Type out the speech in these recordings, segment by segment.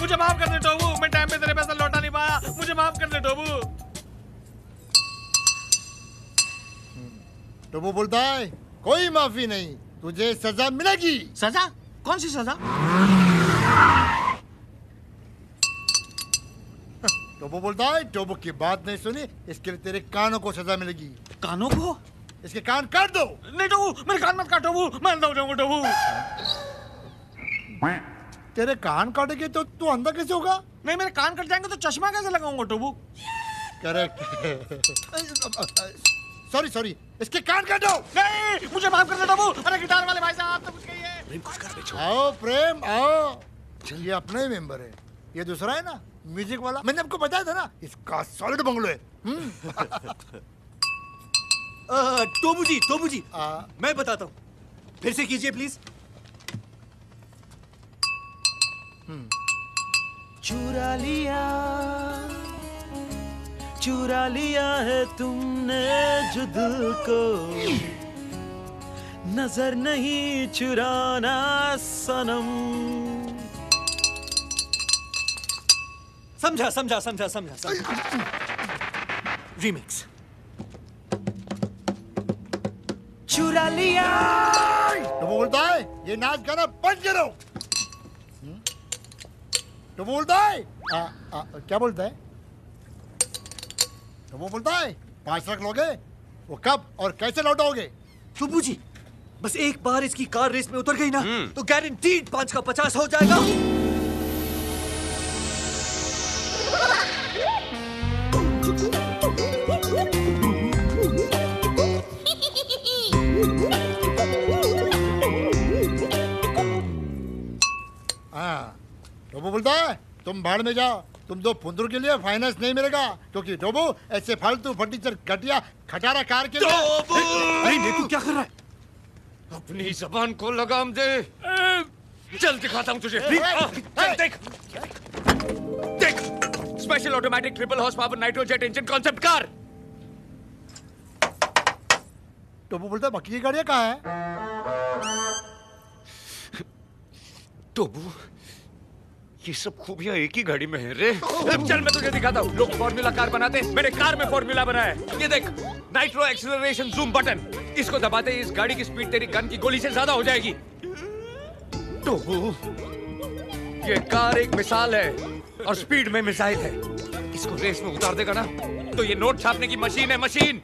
मुझे माफ कर दे टोबू, मैं टाइम पे तेरे पैसा लौटा नहीं पाया, मुझे माफ कर दे टोबू। टोबू बोलता है कोई माफी नहीं, तुझे सजा मिलेगी। सजा? कौन सी सजा? टोबू बोलता है टोबू की बात नहीं सुनी, इसके लिए तेरे कानों को सजा मिलेगी। कानों को? इसके कान काट दो। नहीं टोबू, मेरे कान मत काट टोबू, मैं अंधा हो जाऊंगा टोबू। तेरे कान काटेंगे तो तू अंधा कैसे होगा? नहीं, मेरे कान कट जाएंगे तो चश्मा कैसे लगाऊंगा टोबू? करेक्ट। सॉरी सॉरी, इसके कान काटो। नहीं, मुझे माफ कर दे टोबू। अरे गिटार वाले भाई साहब, तो कुछ कहिए। प्रेम कुछ कर बेचो। आओ प्रेम आओ। ये अपना ही मेंबर है, ये दूसरा है ना म्यूजिक वाला, मैंने आपको बताया था ना, इसका सॉलिड बंगलो है। टोबू जी, मैं बताता हूँ, फिर से कीजिए प्लीज। चुरा लिया है तुमने जो दिल को, नजर नहीं चुराना सनम। समझा। रीमिक्स। चुरा लिया। तो बोलता है ये नाच गाना बंद करो। तो बोलता है क्या बोलता है? तो वो बोलता है 5 लाख लोगे, वो कब और कैसे लौटाओगे? टोबू जी, बस एक बार इसकी कार रेस में उतर गई ना, तो गारंटीड 5 का 50 हो जाएगा। टोबू बोलता है तुम भाड़ में जाओ, तुम दो फुंदरू के लिए फाइनेंस नहीं मिलेगा, क्योंकि टोबू ऐसे फालतू फर्नीचर घटिया खटारा कार के लिए। अरे नेतू क्या कर रहा है? अपनी जबान को लगाम दे। चल दिखाता हूँ तुझे। चल देख, special automatic triple horse power nitrojet engine concept car. टोबू बोलता है बाकी की गाड़ियां कहाँ है? टोबू, ये सब खूबियां एक ही गाड़ी में है रे। चल मैं तुझे दिखाता हूँ। लोग फॉर्मूला कार बनाते हैं, मैंने कार में फॉर्मूला बनाया है। ये देख, नाइट्रो एक्सीलरेशन जूम बटन, इसको दबाते ही इस गाड़ी की स्पीड तेरी गन की गोली से ज्यादा हो जाएगी। टोबू, ये कार एक मिसाल है और स्पीड में मिसाइल है। इसको रेस में उतार देगा ना तो ये नोट छापने की मशीन है, मशीन।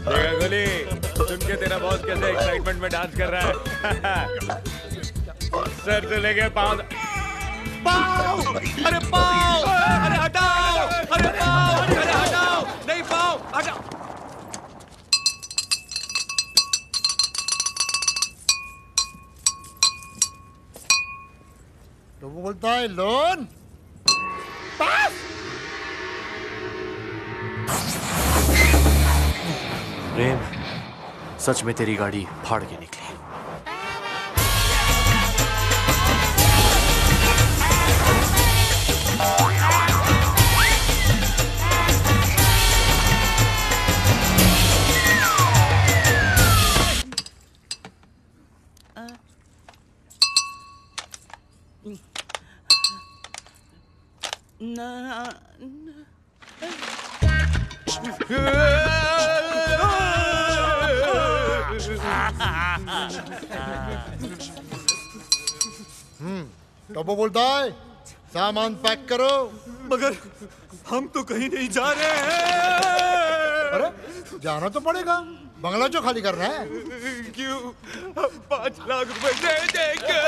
देखा गोली, सुन के तेरा बॉस कैसे एक्साइटमेंट में डांस कर रहा है। सर से लेके पाँव, अरे पाँव, अरे हटाओ, अरे पाँव, अरे हटाओ, नहीं पाँव, हटाओ। तो वो बोलता है लोन पास। प्रेम, सच में तेरी गाड़ी फाड़ के निकली। टोबो बोलता है सामान पैक करो। मगर हम तो कहीं नहीं जा रहे हैं। अरे जाना तो पड़ेगा, बंगला जो खाली कर रहा है। क्यों? 5 लाख रुपए दे देंगे।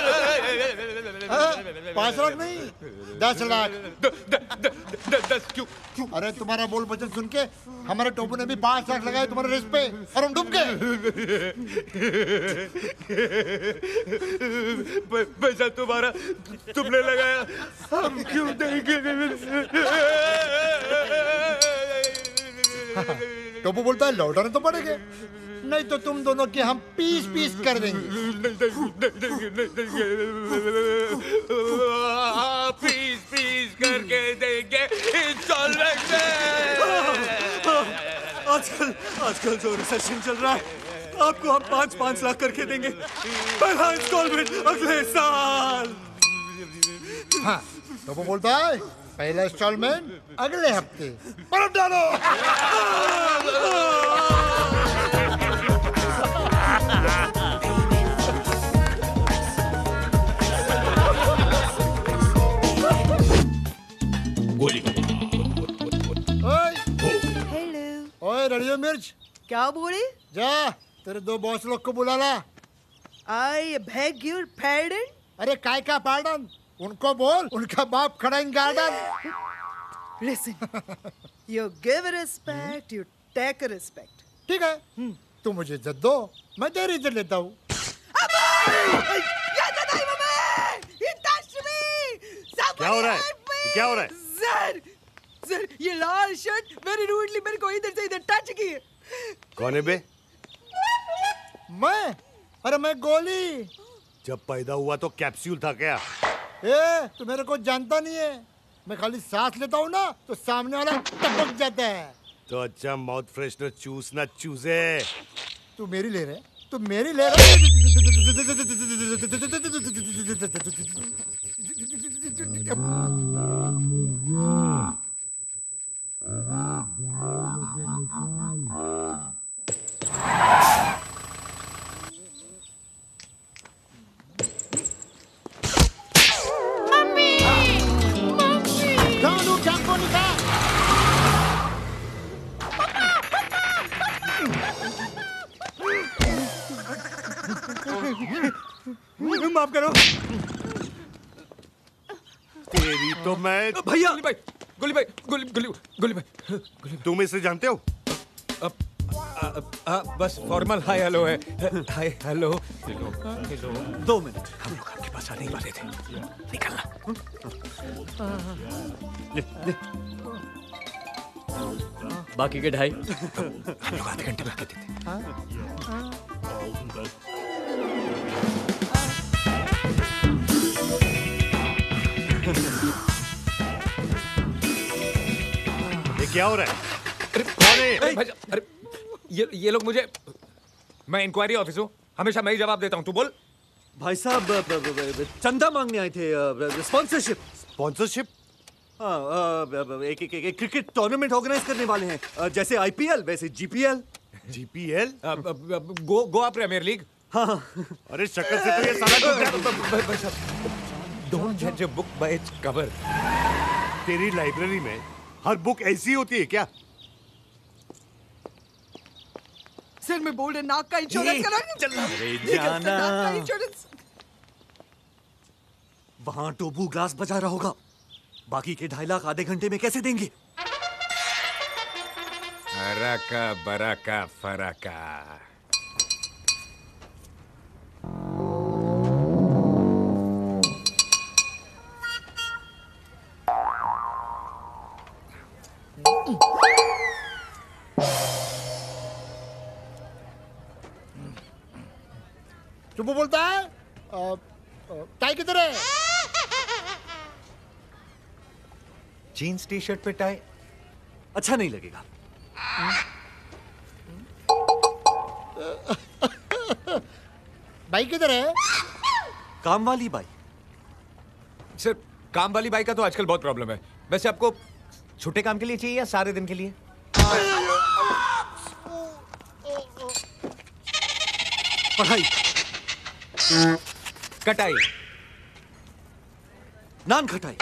5 लाख नहीं, 10 लाख। 10 क्यों? अरे तुम्हारा बोल बचन सुन के हमारे टोबू ने भी 5 लाख लगाए तुम्हारे रेस पे और हम डूब गए। पैसा तुम्हारा तुमने लगाया, हम क्यों देंगे? टोबू बोलता है लौटाने तो पड़ेंगे। नहीं तो तुम दोनों के हम पीस पीस कर देंगे। पीस पीस करके देंगे इंस्टॉलमेंट में। आजकल जो रिसेशन चल रहा है, आपको हम 5-5 लाख करके देंगे, पहला इंस्टॉलमेंट अगले साल। हाँ, तो वो बोलता है पहला इंस्टॉलमेंट अगले हफ्ते। बर्फ डालो। ओए रड़ियो मिर्च, क्या बोले? जा तेरे 2 बॉस लोग को बुला ला। I beg your pardon? अरे काय का पार्डन, उनको बोल उनका बाप खड़ा इन garden. Listen, you give respect, you take respect. ठीक है, तू मुझे इज्जत दो, मैं तेरी इज्जत लेता हूँ। क्या हो रहा है? क्या हो रहा है? सर, ये लाल शर्ट वेरी रूडली मेरे को इधर से इधर टच की। कौन है बे? मैं? अरे मैं गोली। जब पैदा हुआ तो कैप्सूल था क्या? ए, तू मेरे को जानता नहीं है। मैं खाली सांस लेता हूँ ना तो सामने वाला टपक जाता है। तो अच्छा माउथ फ्रेशनर चूस ना चूसे। तू मेरी ले रहे? तू मेरी ले रहे? माफ करो। तेरी तो मैं। भैया, गोली भाई। तुम इसे जानते हो? बस फॉर्मल हाय हेलो है। Hi hello. 2 मिनट। हम लोग आपके पास आने ही वाले थे, निकलना। ले। बाकी के 2.5 हम लोग आधे घंटे में आके देते। ये क्या हो रहा है? अरे कौन है? अरे ये लोग मुझे, मैं इंक्वायरी ऑफिस हूँ, हमेशा मैं ही जवाब देता हूँ, तू बोल। भाई साहब चंदा मांगने आए थे, स्पॉन्सरशिप। स्पॉन्सरशिप? हाँ, एक क्रिकेट टूर्नामेंट ऑर्गेनाइज करने वाले हैं, जैसे IPL वैसे GPL। GPL? Goa premier league. हाँ। अरे शक्ल से तो ये सारा डोंट जज a book by its cover. तेरी लाइब्रेरी में हर बुक ऐसी होती है क्या? सर मैं बोल रहा नाक का इंश्योरेंस करा। अरे जाना। नाक का इंश्योरेंस। वहां टोबू ग्लास बजा रहा होगा, बाकी के 2.5 लाख आधे घंटे में कैसे देंगे? अराका बराका फराका। चुप बोलता है? टाई किधर है? जीन्स टी शर्ट पे टाई अच्छा नहीं लगेगा। बाइक किधर है? काम वाली बाई। सर काम वाली बाई का तो आजकल बहुत प्रॉब्लम है। वैसे आपको छोटे काम के लिए चाहिए या सारे दिन के लिए? पढ़ाई, कटाई, नान खटाई,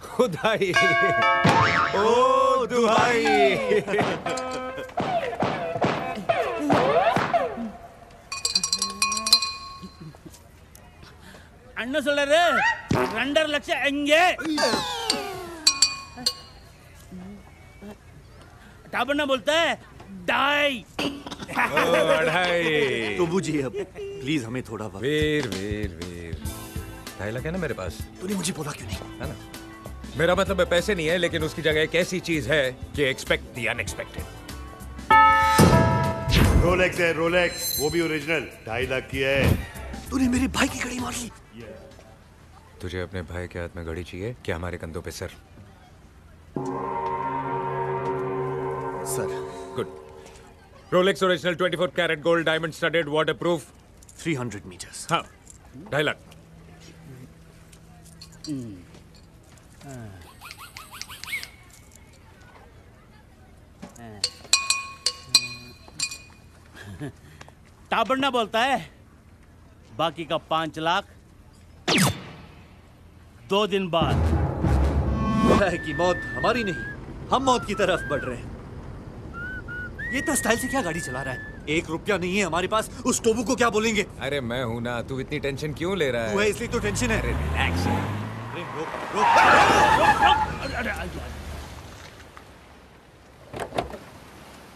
खुदाई, ओ दुहाई। ಅಣ್ಣ ಸೊಲ್ಲರೆ 2.5 ಲಕ್ಷ ಹೆಂಗೆ टाबना बोलता है डाई। अढ़ाई। तो बूझिए अब प्लीज हमें थोड़ा वक्त। वीर वीर वीर 2.5 लाख है ना मेरे पास। तूने मुझे बोला क्यों नहीं? है ना, मेरा मतलब है पैसे नहीं है, लेकिन उसकी जगह एक ऐसी चीज है कि एक्सपेक्ट द अनएक्सपेक्टेड। रोलेक्स है, रोलेक्स, वो भी ओरिजिनल, 2.5 लाख की है। तूने मेरे भाई की घड़ी मार ली। तुझे अपने भाई के हाथ में घड़ी चाहिए क्या हमारे कंधों पे सर? सर। Good. Rolex original 24 carat gold diamond studded waterproof 300 metres. हाँ 2.5 लाख। टाबड़ना बोलता है बाकी का 5 लाख 2 दिन बाद। है कि मौत हमारी नहीं, हम मौत की तरफ बढ़ रहे हैं। ये इतना स्टाइल से क्या गाड़ी चला रहा है? 1 रुपया नहीं है हमारे पास, उस टोबू को क्या बोलेंगे? अरे मैं हूं ना, तू इतनी टेंशन क्यों ले रहा तू है है? इसलिए तो टेंशन है। रिलैक्स। अरे रोक।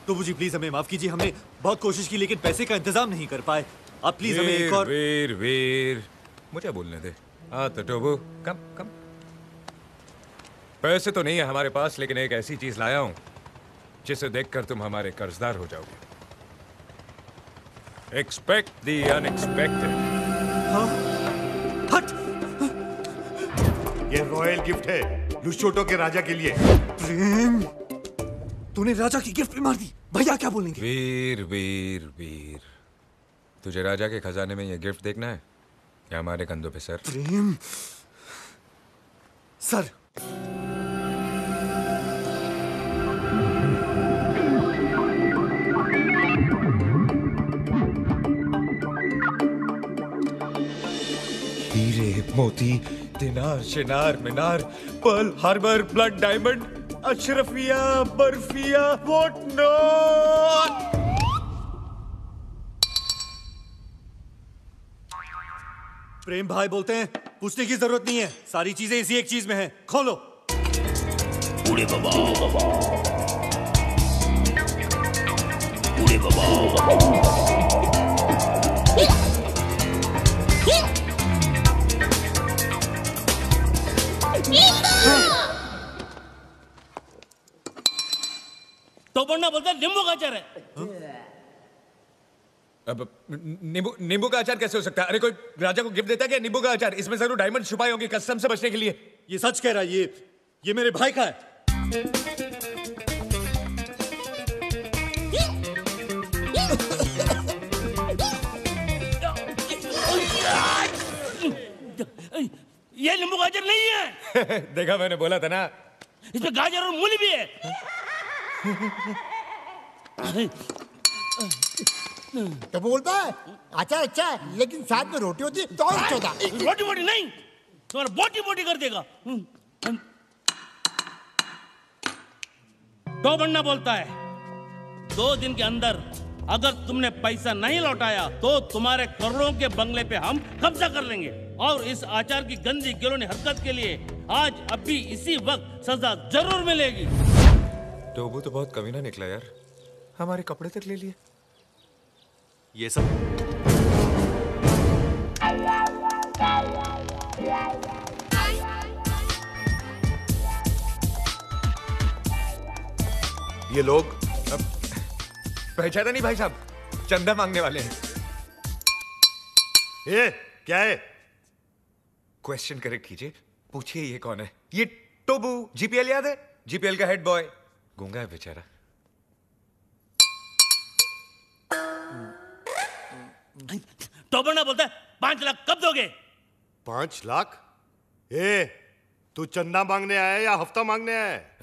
टोबू जी प्लीज हमें माफ कीजिए, हमने बहुत कोशिश की लेकिन पैसे का इंतजाम नहीं कर पाए। आप प्लीज हमें एक और। वीर मुझे बोलने दे। हाँ तो टोबू कम। पैसे तो नहीं है हमारे पास, लेकिन एक ऐसी चीज लाया हूं जिसे देखकर तुम हमारे कर्जदार हो जाओगे। Expect the unexpected. हट। ये रॉयल गिफ्ट है लुशोटो के राजा के लिए। प्रेम, तूने राजा की गिफ्ट भी मार दी। भैया क्या बोलेंगे? वीर तुझे राजा के खजाने में ये गिफ्ट देखना है या हमारे कंधों पे सर? प्रेम सर। हीरे मोती दिनार शिनार मीनार पर्ल हार्बर ब्लड डायमंड अशरफिया बर्फिया व्हाट नॉट। प्रेम भाई बोलते हैं पूछने की जरूरत नहीं है, सारी चीजें इसी एक चीज में है। खोलो। बूढ़े बाबा बूढ़े बाबा। तो बनना बोलता नींबू का अचार है। अब नींबू का अचार कैसे हो सकता है? अरे कोई राजा को गिफ्ट देता है क्या नींबू का अचार? इसमें जरूर डायमंड छुपाए होंगे कस्टम से बचने के लिए। ये सच कह रहा है, ये मेरे भाई का है। ये नींबू गाजर नहीं है। देखा मैंने बोला था ना। इसमें गाजर और मूली भी है। तो बोलता है अचार अच्छा है लेकिन साथ में रोटी होती तो और अच्छा होता। रोटी बोटी नहीं, तुम्हारा बोटी बोटी कर देगा। तो बनना बोलता है 2 दिन के अंदर अगर तुमने पैसा नहीं लौटाया तो तुम्हारे करोड़ों के बंगले पे हम कब्जा कर लेंगे और इस आचार की गंदी गिलोनी हरकत के लिए आज अभी इसी वक्त सजा जरूर मिलेगी। टोबू तो बहुत कमीना निकला यार, हमारे कपड़े तक ले लिए। ये सब ये लोग पहचाना नहीं भाई साहब, चंदा मांगने वाले हैं। ये क्या है? क्वेश्चन करेक्ट कीजिए, पूछिए ये कौन है? ये टोबू, जीपीएल याद है? जीपीएल का हेड बॉय, गूंगा है बेचारा। तो बनना बोलता है 5 लाख कब दोगे? 5 लाख? तू चंदा मांगने आया है या हफ्ता मांगने आया है?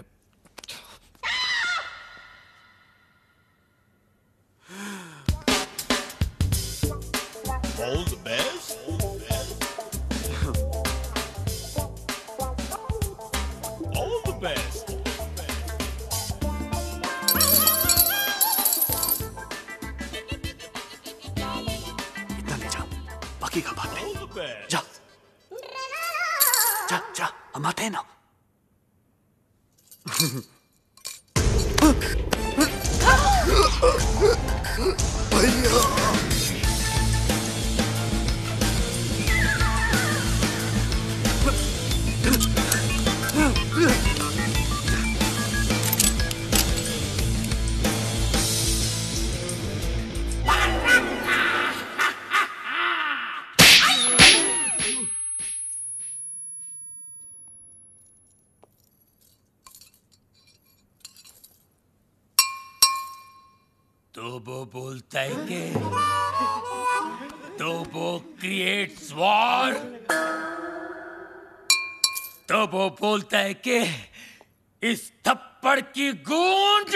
All the best. All the best. इतना ले जा, बाकी का बाद में। All the best. जा जा जा, हम आते हैं ना। तो वो बोलता है कि तो वो क्रिएट्स वॉर, तो वो बोलता है कि इस थप्पड़ की गूंज,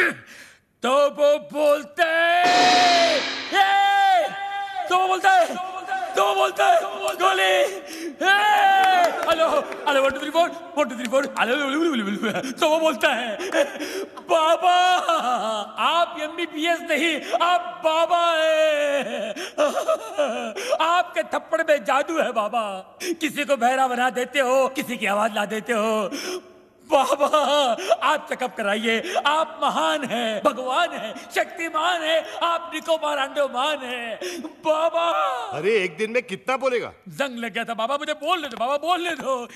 तो वो बोलता है तो बोलता है तो बोलता है गोली, हेलो हेलो 1 2 3 4 1 2 3 4 हेलो, तो वो बोलता है बाबा आप MBBS नहीं, आप बाबा है, आपके थप्पड़ में जादू है बाबा, किसी को बहरा बना देते हो, किसी की आवाज ला देते हो बाबा, आप चेकअप कराइए, आप महान हैं, भगवान हैं, शक्तिमान हैं, आप निकोबार अंडोमान हैं बाबा। अरे एक दिन में कितना बोलेगा? जंग लग गया था बाबा, मुझे बोलने दो बाबा, बोलने दो।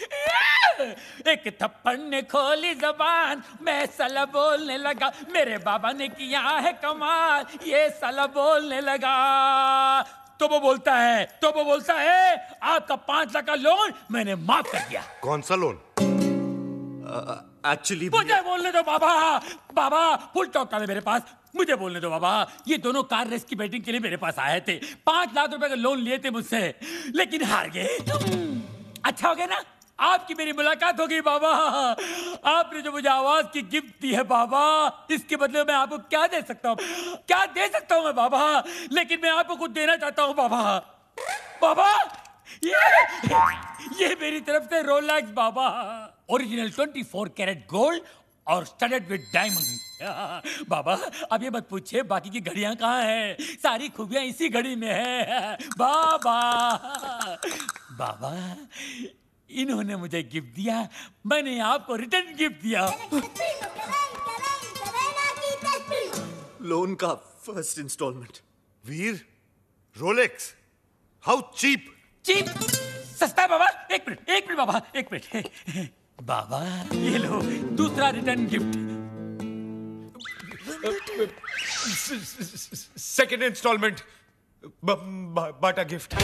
एक थप्पड़ ने खोली जबान, मैं साला बोलने लगा, मेरे बाबा ने किया है कमाल, ये साला बोलने लगा। तो वो बोलता है आपका 5 लाख का लोन मैंने माफ कर दिया। कौन सा लोन? एक्चुअली मुझे बोलने दो बाबा, बाबा फुल टॉक था मेरे पास, मुझे बोलने दो बाबा। ये दोनों कार रेस की बैटिंग के लिए मेरे पास आए थे, 5 लाख रुपए का लोन लिए थे मुझसे, लेकिन हार गए। अच्छा हो गया ना, आपकी मेरी मुलाकात हो गई बाबा, आपने जो मुझे आवाज की गिफ्ट दी है बाबा, इसके बदले में आपको क्या दे सकता हूँ, क्या दे सकता हूँ मैं बाबा, लेकिन मैं आपको कुछ देना चाहता हूँ बाबा। बाबा ये मेरी तरफ से रोलेक्स बाबा, ओरिजिनल 24 कैरेट गोल्ड और स्टडेड विद डायमंड। बाबा अब ये मत पूछिए बाकी की घड़ियां कहाँ हैं, सारी खूबियां इसी घड़ी में है बाबा। बाबा इन्होंने मुझे गिफ्ट दिया, मैंने आपको रिटर्न गिफ्ट दिया। लोन का first instalment. Veer, Rolex, how cheap. Cheap सस्ता है बाबा, एक मिनट बाबा, एक मिनट बाबा, ये लो दूसरा रिटर्न गिफ्ट, सेकंड इंस्टॉलमेंट, बाटा गिफ्ट।